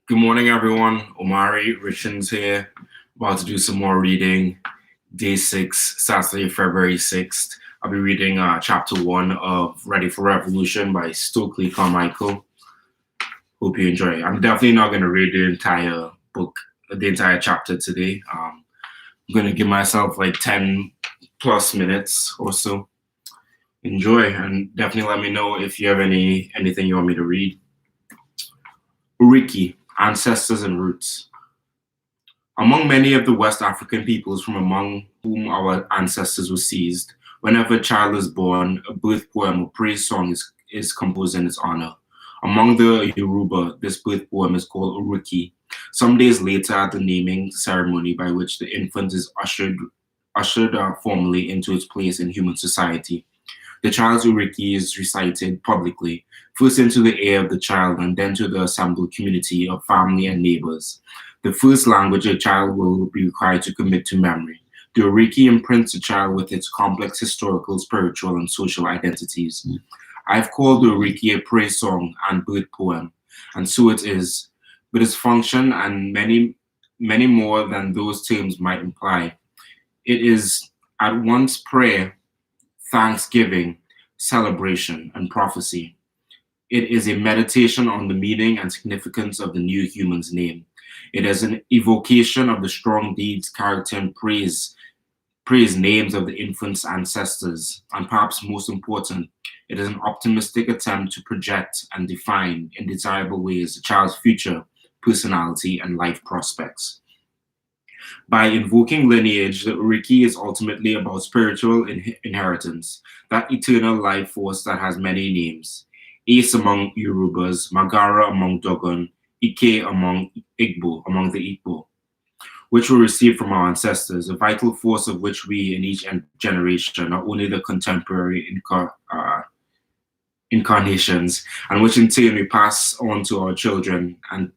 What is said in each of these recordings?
Good morning, everyone. Omari, Richins here. About to do some more reading. Day 6, Saturday, February 6th. I'll be reading chapter 1 of Ready for Revolution by Stokely Carmichael. Hope you enjoy. I'm definitely not going to read the entire book, the entire chapter today. I'm going to give myself like 10 plus minutes or so. Enjoy, and definitely let me know if you have anything you want me to read. Oriki, Ancestors and Roots. Among many of the West African peoples from among whom our ancestors were seized, whenever a child is born, a birth poem or praise song is composed in its honor. Among the Yoruba, this birth poem is called Oriki. Some days later, at the naming ceremony by which the infant is ushered formally into its place in human society, the child's Oriki is recited publicly, first into the ear of the child and then to the assembled community of family and neighbors. The first language a child will be required to commit to memory. The Oriki imprints the child with its complex historical, spiritual, and social identities. I've called the Oriki a praise song and birth poem, and so it is, but its function and many more than those terms might imply. It is at once prayer, thanksgiving, celebration, and prophecy. It is a meditation on the meaning and significance of the new human's name. It is an evocation of the strong deeds, character, and praise names of the infant's ancestors. And perhaps most important, it is an optimistic attempt to project and define in desirable ways the child's future, personality, and life prospects. By invoking lineage, the Oriki is ultimately about spiritual inheritance, that eternal life force that has many names. Ace among Yorubas, Magara among Dogon, Ike among among the Igbo, which we received from our ancestors, a vital force of which we in each generation, not only the contemporary incarnations, and which in turn we pass on to our children and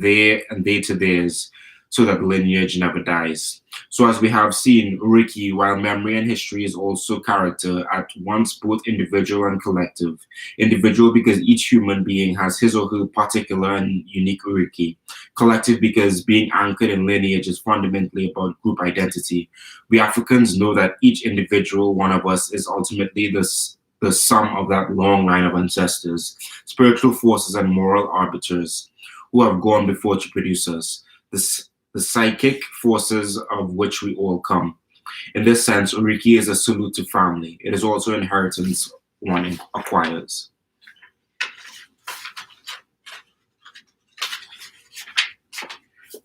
they to theirs, so that lineage never dies. So as we have seen, Oriki, while memory and history is also character, at once both individual and collective. Individual because each human being has his or her particular and unique Oriki. Collective because being anchored in lineage is fundamentally about group identity. We Africans know that each individual one of us is ultimately the sum of that long line of ancestors, spiritual forces and moral arbiters who have gone before to produce us. The psychic forces of which we all come. In this sense, Oriki is a salute to family. It is also inheritance one acquires.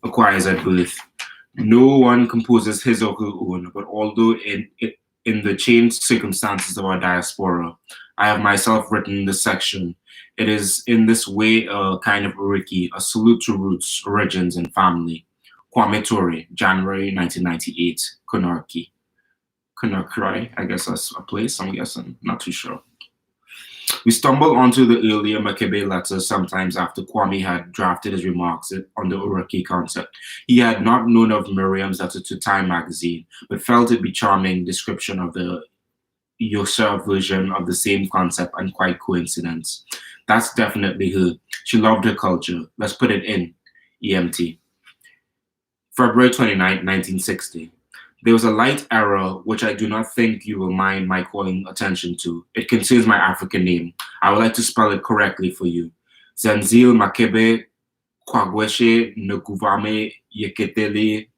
Acquires at birth. No one composes his or her own, but although in the changed circumstances of our diaspora, I have myself written this section. It is in this way a kind of Oriki, a salute to roots, origins, and family. Kwame Ture, January 1998, Conakry, I guess that's a place, I'm guessing, not too sure. We stumbled onto the earlier Makebe letters sometimes after Kwame had drafted his remarks on the Oriki concept. He had not known of Miriam's letter to Time magazine, but felt it be charming description of the Yosha version of the same concept and quite coincidence. That's definitely her. She loved her culture. Let's put it in, EMT. February 29, 1960. There was a light error which I do not think you will mind my calling attention to. It concerns my African name. I would like to spell it correctly for you. Zenzil Makebe Kwagweshe Nguvame Yeketele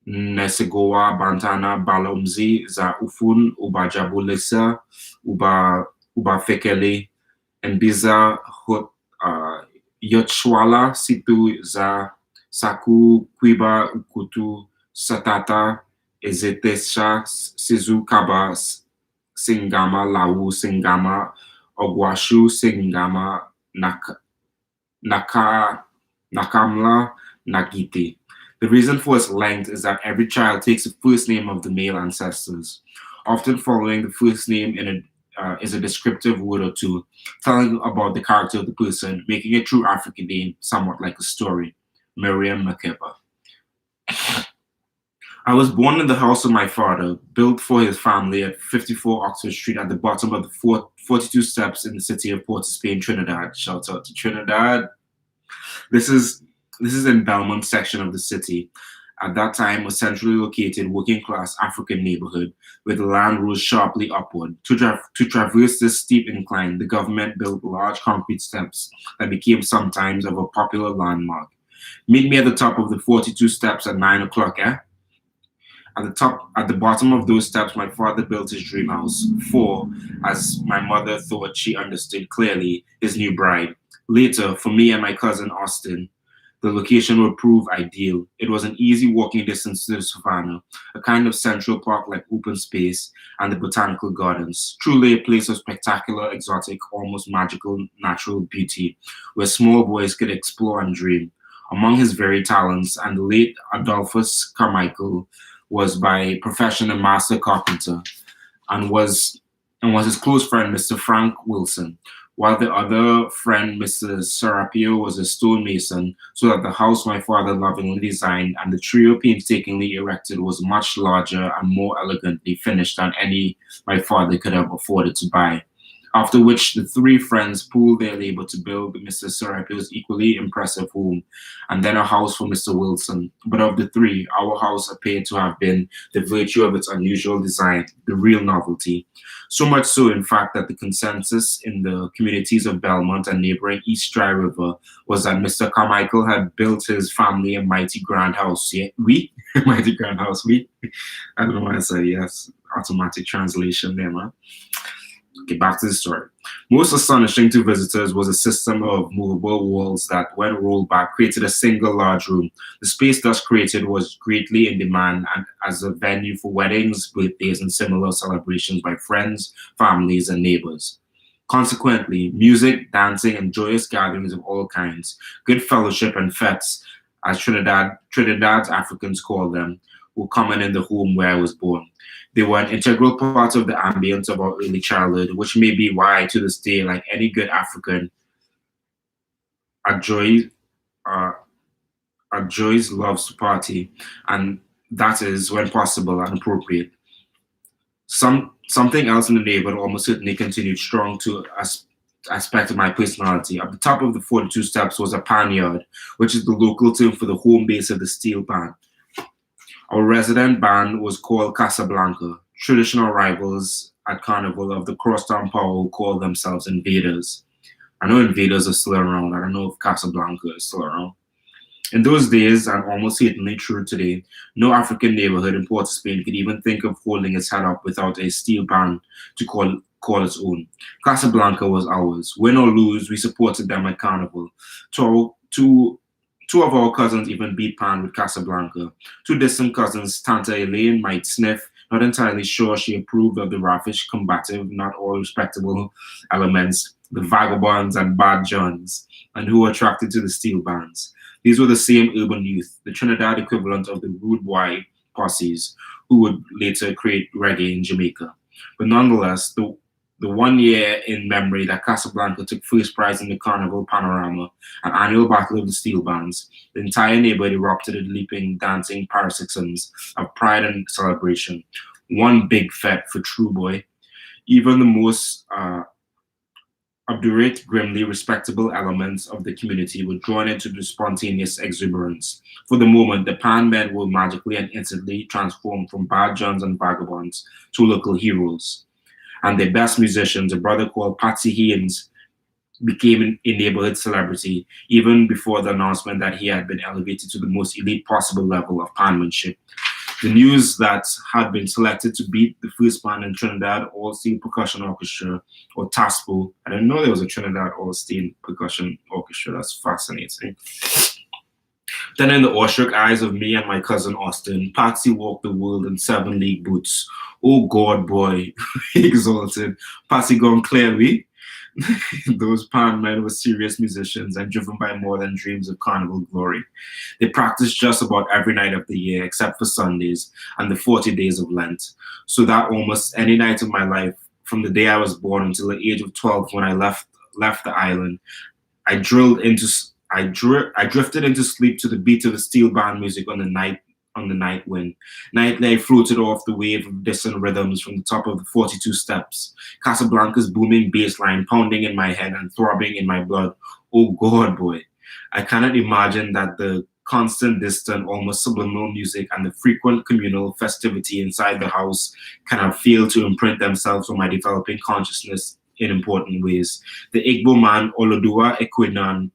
Nesegoa Bantana Balomzi za Ufun Uba Jabulesa Uba Fekele Mbiza Yochwala Situ za Saku Kwiba Ukutu Satata Ezetesha Sizu Kaba Singama Lau Singama Ogwashu Singama Nakamla Nagiti. The reason for its length is that every child takes the first name of the male ancestors. Often following the first name is a descriptive word or two, telling about the character of the person, making a true African name somewhat like a story. Miriam Makeba. I was born in the house of my father, built for his family at 54 Oxford Street at the bottom of the 42 steps in the city of Port of Spain, Trinidad. Shout out to Trinidad. This is This is in Belmont section of the city. At that time, a centrally located working-class African neighborhood where the land rose sharply upward. To traverse this steep incline, the government built large concrete steps that became sometimes of a popular landmark. Meet me at the top of the 42 steps at 9 o'clock, eh? At the bottom of those steps, my father built his dream house for, as my mother thought she understood clearly, his new bride. Later, for me and my cousin Austin, the location would prove ideal. It was an easy walking distance to the savannah, a kind of central park-like open space, and the botanical gardens. Truly a place of spectacular, exotic, almost magical natural beauty, where small boys could explore and dream. Among his varied talents, and the late Adolphus Carmichael was by profession a master carpenter, and was his close friend Mr. Frank Wilson, while the other friend Mr. Serapio was a stonemason, so that the house my father lovingly designed and the trio painstakingly erected was much larger and more elegantly finished than any my father could have afforded to buy. After which the three friends pooled their labor to build Mr. Serapio's equally impressive home, and then a house for Mr. Wilson. But of the three, our house appeared to have been the virtue of its unusual design, the real novelty. So much so, in fact, that the consensus in the communities of Belmont and neighboring East Dry River was that Mr. Carmichael had built his family a mighty grand house. Yeah, we? Mighty grand house, we? I don't know why I say yes. Automatic translation there, man. Okay, back to the story. Most astonishing to visitors was a system of movable walls that, when rolled back, created a single large room. The space thus created was greatly in demand and as a venue for weddings, birthdays, and similar celebrations by friends, families, and neighbors. Consequently, music, dancing, and joyous gatherings of all kinds, good fellowship and fetes, as Trinidad's Africans call them, were common in the home where I was born. They were an integral part of the ambience of our early childhood, which may be why, to this day, like any good African, our joy, uh, our joys loves to party, and that is, when possible and appropriate. Something else in the neighborhood almost certainly continued strong to aspect of my personality. At the top of the 42 steps was a pan yard, which is the local term for the home base of the steel pan. Our resident band was called Casablanca. Traditional rivals at Carnival of the Crosstown Power called themselves Invaders. I know Invaders are still around. I don't know if Casablanca is still around. In those days, and almost certainly true today, no African neighborhood in Port of Spain could even think of holding its head up without a steel band to call its own. Casablanca was ours. Win or lose, we supported them at Carnival. Two of our cousins even beat Pan with Casablanca. Two distant cousins, Tanta Elaine might sniff, not entirely sure she approved of the raffish, combative, not all respectable elements, the vagabonds and bad johns, and who were attracted to the steel bands. These were the same urban youth, the Trinidad equivalent of the rude boy posses, who would later create reggae in Jamaica. But nonetheless, the 1 year in memory that Casablanca took first prize in the Carnival Panorama, an annual battle of the steel bands, the entire neighborhood erupted in leaping, dancing paroxysms of pride and celebration. One big fete for True Boy. Even the most obdurate, grimly respectable elements of the community were drawn into the spontaneous exuberance. For the moment, the Pan men were magically and instantly transformed from bad johns and vagabonds to local heroes. And their best musicians, a brother called Patsy Haynes, became a neighborhood celebrity even before the announcement that he had been elevated to the most elite possible level of panmanship. The news that had been selected to beat the first band in Trinidad All-Steel Percussion Orchestra, or TASPO. I didn't know there was a Trinidad All-Steel Percussion Orchestra. That's fascinating. Then in the awestruck eyes of me and my cousin Austin, Patsy walked the world in 7 league boots. Oh God, boy, he exulted. Patsy gone clearly. Those pan men were serious musicians and driven by more than dreams of carnival glory. They practiced just about every night of the year, except for Sundays and the 40 days of Lent. So that almost any night of my life, from the day I was born until the age of 12 when I left the island, I drifted into sleep to the beat of the steel band music on the night wind. Nightly I floated off the wave of distant rhythms from the top of the 42 steps. Casablanca's booming bass line pounding in my head and throbbing in my blood. Oh God, boy. I cannot imagine that the constant, distant, almost subliminal music and the frequent communal festivity inside the house kind of fail to imprint themselves on my developing consciousness in important ways. The Igbo man Olodua Equiano,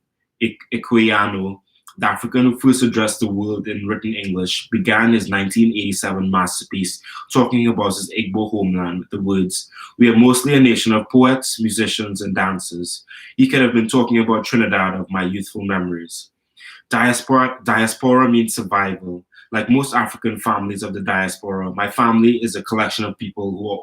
the African who first addressed the world in written English, began his 1987 masterpiece talking about his Igbo homeland with the words, "We are mostly a nation of poets, musicians, and dancers." He could have been talking about Trinidad of my youthful memories. Diaspora means survival. Like most African families of the diaspora, my family is a collection of people who are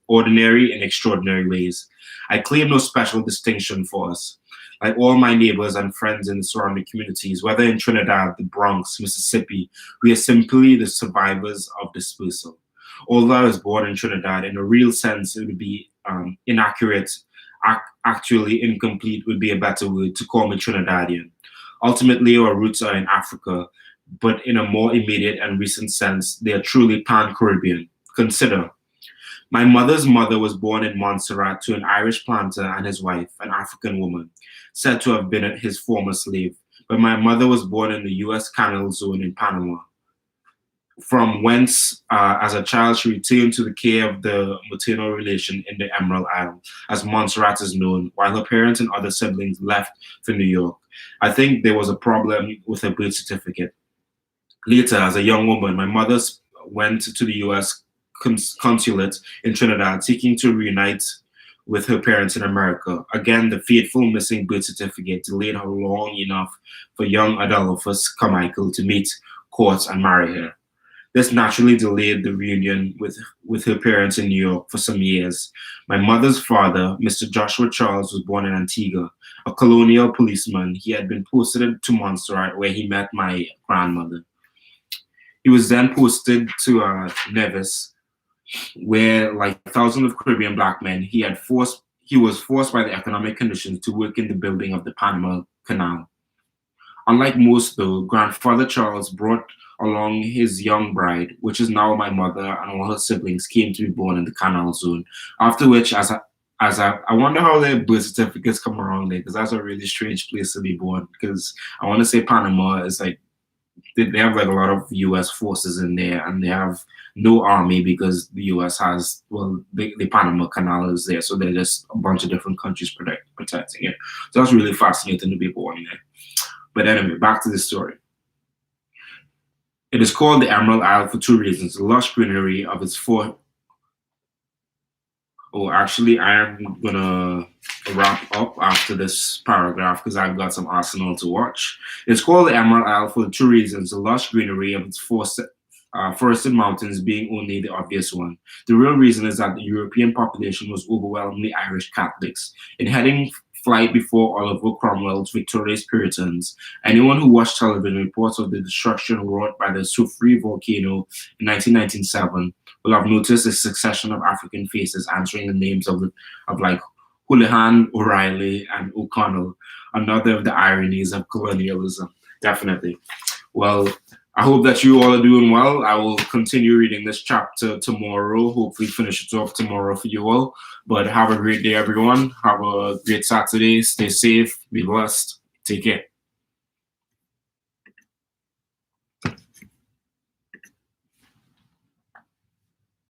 ordinary in extraordinary ways. I claim no special distinction for us. Like all my neighbors and friends in the surrounding communities, whether in Trinidad, the Bronx, Mississippi, we are simply the survivors of dispersal. Although I was born in Trinidad, in a real sense, it would be inaccurate, actually incomplete would be a better word to call me Trinidadian. Ultimately, our roots are in Africa, but in a more immediate and recent sense, they are truly pan-Caribbean. Consider, my mother's mother was born in Montserrat to an Irish planter and his wife, an African woman, said to have been his former slave. But my mother was born in the U.S. Canal Zone in Panama, from whence, as a child, she returned to the care of the maternal relation in the Emerald Isle, as Montserrat is known, while her parents and other siblings left for New York. I think there was a problem with her birth certificate. Later, as a young woman, my mother went to the U.S. consulate in Trinidad, seeking to reunite with her parents in America. Again, the fateful missing birth certificate delayed her long enough for young Adolphus Carmichael to meet, court, and marry her. This naturally delayed the reunion with her parents in New York for some years. My mother's father, Mr. Joshua Charles, was born in Antigua, a colonial policeman. He had been posted to Montserrat, where he met my grandmother. He was then posted to Nevis, where, like thousands of Caribbean black men, he was forced by the economic conditions to work in the building of the Panama Canal. Unlike most, though, grandfather Charles brought along his young bride, which is now my mother, and all her siblings came to be born in the Canal Zone. After which, I wonder how their birth certificates come around there, because that's a really strange place to be born. Because I want to say Panama is like they have like a lot of U.S. forces in there, and they have no army because the U.S. has the Panama Canal is there, so they're just a bunch of different countries protecting it. So that's really fascinating to be born there. But anyway, back to the story. It is called the Emerald Isle for two reasons: the lush greenery of its four. Oh, actually, I am gonna wrap up after this paragraph because I've got some Arsenal to watch. It's called the Emerald Isle for two reasons: the lush greenery of its forested mountains being only the obvious one. The real reason is that the European population was overwhelmingly Irish Catholics. In heading flight before Oliver Cromwell's victorious Puritans, anyone who watched television reports of the destruction wrought by the Soufriere volcano in 1997 will have noticed a succession of African faces answering the names of like Houlihan, O'Reilly, and O'Connell, another of the ironies of colonialism. Definitely. Well, I hope that you all are doing well. I will continue reading this chapter tomorrow, hopefully finish it off tomorrow for you all. But have a great day, everyone. Have a great Saturday. Stay safe. Be blessed. Take care.